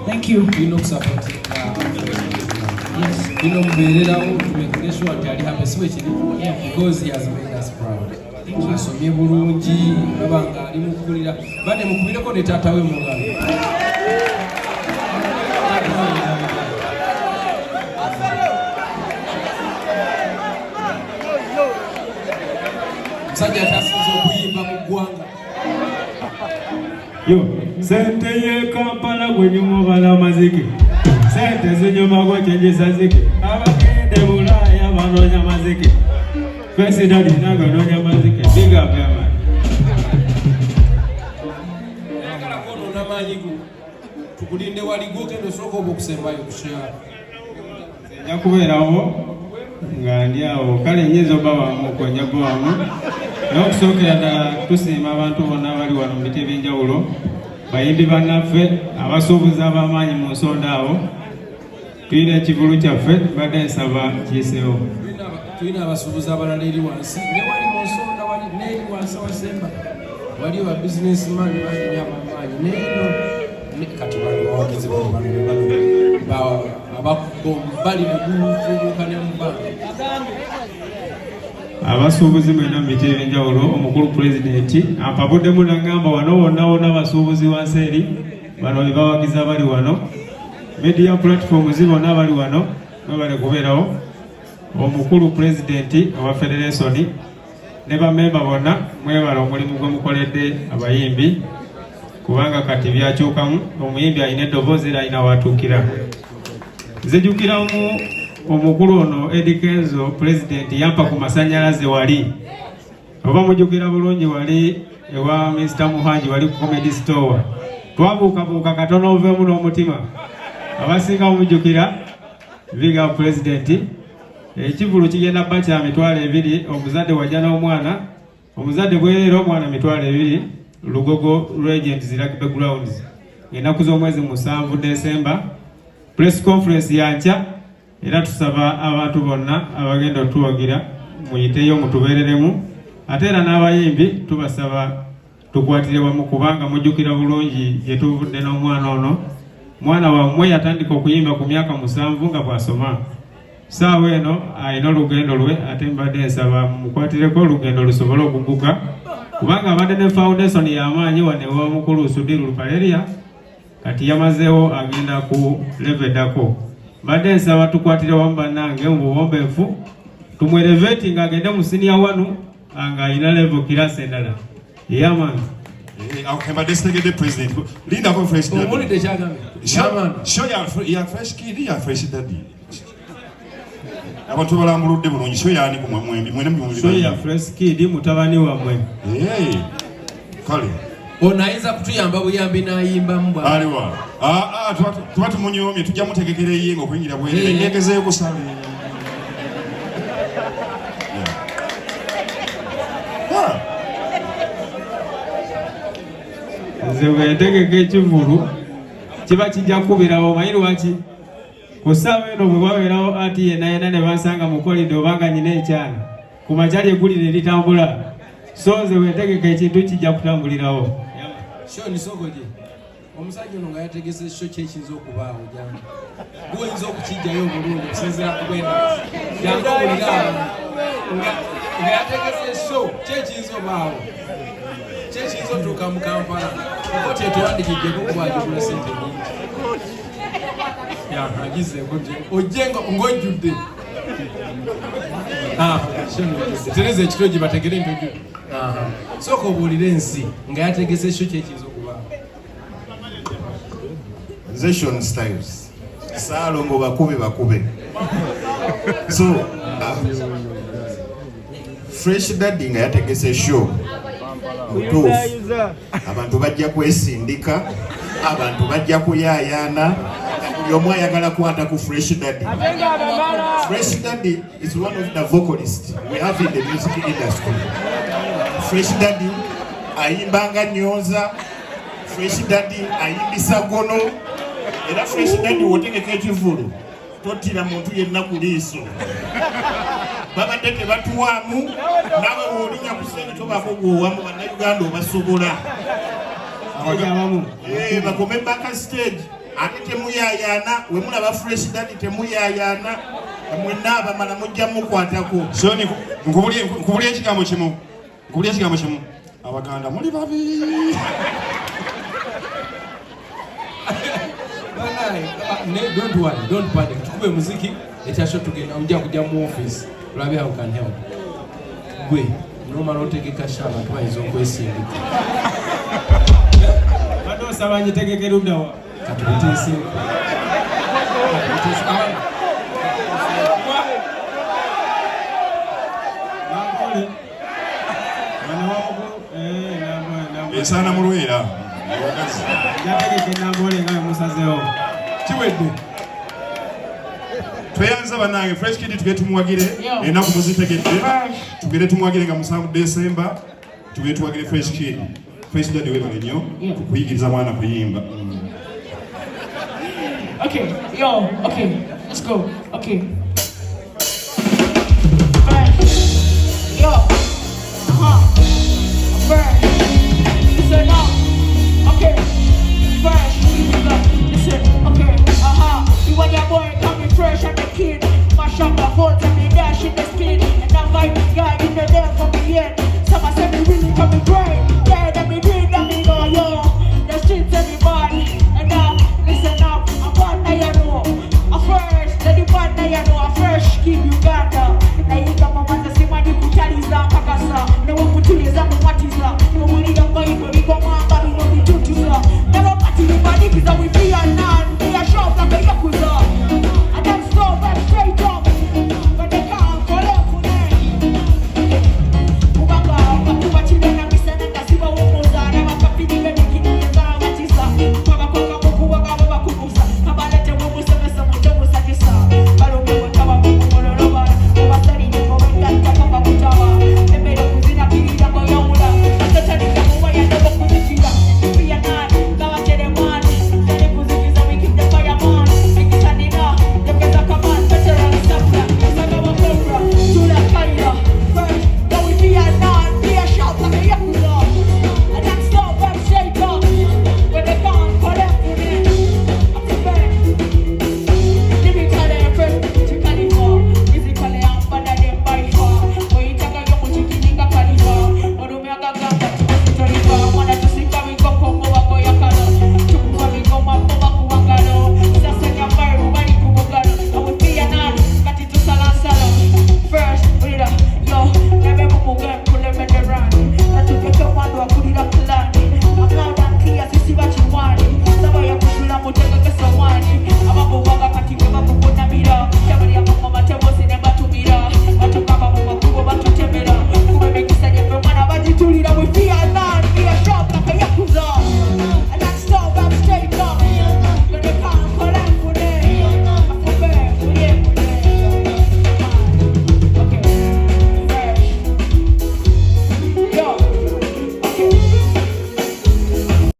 Thank you. We know support. Yes. We know Berera to make sure that he have a switch because he has made us proud. Asomye bulungi abanga ali mukulira bade mukubire ko ne tata we mugalo. Sajja tasizo kuyimba mu ggwanga. Yo, sente ye Kampala gwe nyuma bala mazike. Sente zinyuma gwe chenjesa zike. Abagende Bulaya banoonya mazike. President nago noonya mazike. Big up ya man. Yakala kono na manyigo. Tukulinde waligo kendo soko bokusembayo kushya. Nyakubeerawo nga ndi awo kale nyizo baba mukonya bwamu. N'okusookera ddala tusiima abantu bonna abali wano mu biti eby'enjawulo bayimbi bannaffe abasuubuzi ab'amaanyi mu nsonda awo tulina ekivulu kyaffe badde nsaba kiyiseewo. Tulina abasuubuzi abalala eri wansi ne wali mu nsonda wali n'eri wansi wasemba wali wa businessman bangi ab'amaanyi neeno kati bawagizi bali mugufubuka ne mubanga abasuubuzi mwena mu biti eby'enjawulo omukulu pulezidenti ampabuddemu n'agamba wano wonna abasuubuzi wansi eri bano be bawagiza bali wano media platforms bonna bali wano mwebale kubeerawo omukulu pulezidenti owa federation ne bamemba bonna mwebale omulimu gwe mukoledde abayimbi kubanga kati byakyukamu omuyimbi alina eddoboozi era alina watuukira nzijukiramu omukulu ono Eddie Kenzo president yampa ku masanyalaze wali oba mujukira bulungi wali ewa Mr. Muhanji wali ku comedy store twabuukabuuka katono ovemu n'omutima abasinga mujukira viga president ekivulu kigenda bba kya mitwalo 2 omuzadde wajja n'omwana omuzadde bwereera omwana mitwalo 2 Lugogo Regents Rugby Grounds ennaku z'omwezi 7 December press conference yankya era tusaba abantu bonna abagenda otuwagira muyiteyo mutubeereremu ate era n'abayimbi tubasaba tukwatire wamu kubanga mujjukira bulungi gye tuvudde n'omwana ono mwana wammwe yatandika okuyimba ku myaka 7 nga bw'asoma saawa eno alina olugendo lwe ate mbadde nsaba mukwatireko olugendo lusobole okuguka kubanga abadde ne foundation y'amaanyi wanewa omukulu Sudiru Lupaleria kati yamazeewo agenda ku leveddako mbadde nsaba tukwatire wamu bannange mu buwombeefu tumwereveti nga agende mu senior 1 nga alina level kirasi endala yaman mbadde sitegedde president linda ko fresh daddy omulidde kyagambe yaman show ya fresh kid ya fresh daddy abantu balambuludde bulungi show yani ku mwembi mwene mu show ya fresh kid mutabani wamwe kale onayinza kutuyamba buyambi n'ayimbamu bwa aliwa tuba tumunyomye tujja mutegekera eyenga okuyingira bwerere ngegezeeyo kusala nze bwentegeka ekivulu kiba kijja kukubirawo omanyi lwaki ku ssaawa eno bwe babeerawo ati yenna ne bansanga mu kolide obanga nyina ekyana ku makyali eggulire eritambula so nze bwentegeka ekintu kijja kutambulirawo Shoni sogoje omusajja ono nga yategese sho kyekiyinza okubaawo jangu guyinza okukijjayo obulungi okusinziira ku bwenda jangu obulira nga yategese sho kyekiyinza obaawo kyekiyinza otuuka mu Kampala kuko kyetowandikijjeko kubajjugula sente nyingi agizeeko ojje ng'ojjudde tereza ekitogi bategere ntoju sooka obuulire ensi nga yategese ekyo kyekiyinza okubaawo Zation styles salongo bakube so fresh daddy nga yategese show mutuufu abantu bajja kwesindika abantu bajja kuyaayana buli omu ayagala kwata ku fresh daddy. Fresh daddy is one of the vocalists we have in the music industry. Fresh daddy ayimbanga nyonza, fresh daddy ayimbisa gono, era fresh daddy wotegeka ekivulu totira muntu yenna ku liiso. Babadde tebatuwaamu nawe wolinya kusenge tobako gwowamu bannayuganda obasobola. Bakome back stage ate temuyayana we mulaba fresh dadi temuyayana mwenna abamala mujja mukwatako so nkubulya ekigambo kimu abaganda muli babi don't worry, don't panic. Tukube muziki, ekyasho tugenda ujja kujja mu office. Tulabe how can help. Gwe, nomala otegeka shaba tubayizo okwesindika. Bado osaba nyitegekera uddawa. Katulitese. esana mulwera yategeke nambole nga musazeo kiwedde tweyanza banange fresh kid tugere tumuwagire enaku muzitegedde tugere tumuwagire nga musanvu December tugere tuwagire fresh kid fresh dad webale nnyo kukuyigiriza mwana kuyimba Okay, yo, okay, let's go, okay. Yo, fresh, listen up, okay, fresh, listen, okay, you want your boy coming fresh and the kid, mash up the whole time, you dash in the speed, and that vibe guy in the there from the end, someone said me really coming great, yeah, that me read, that me go, yo, the streets everybody, and now, listen up, I'm one that you know, a fresh, that the one that you know, a fresh kid Uganda, na you got my man, the same man, you put Chaliza, Pakasa, no one put Chaliza, what is that, no one need a boy, but we come on, but we know we do to that, never party, we body, because we be a nan, we are sharp like a Yakuza, and then slow, back straight up, but they can't follow for them. Ubanga, wakuba chile na misa na kasiba umoza, na wakapidi gani kini yeza watisa, kwa koka muku waka waka kubusa, kabalete wumu semesa mujomu sakisa, balo mwewe kama muku mololoba, ubasari nyeko wenda kama kutawa, emele kuzina kiri yako ya ula, atata nikamuwa ya ndogo kuzikira, pia nani, kawa kere mani, jane kuzikiza wiki defa ya mani, mikisa nina, dekeza kamani, petera nisabla, saga wakobra, tula kaira, fresh, that we be a non, be a shop like a Yakuza, and then stop and shake up, when they can't collect for them, I'm the best, lyrically fresh, musically far, physically I'm better than by far, when you take a young chikininga kalifa, orume agaganga, tulipa, mwana tusika wiko kongo wako ya kalo, tukufa wiko mambo wako wangalo, sasa nyambaru wali kubugalo, and we be a non, kati tusalasalo, first, leader, yo, nebe mugen, kule mende rani, na tupeke wando wakulira kulani, I'm loud and clear, sisi wachi wani, saba ya kusula mutega kesa wani,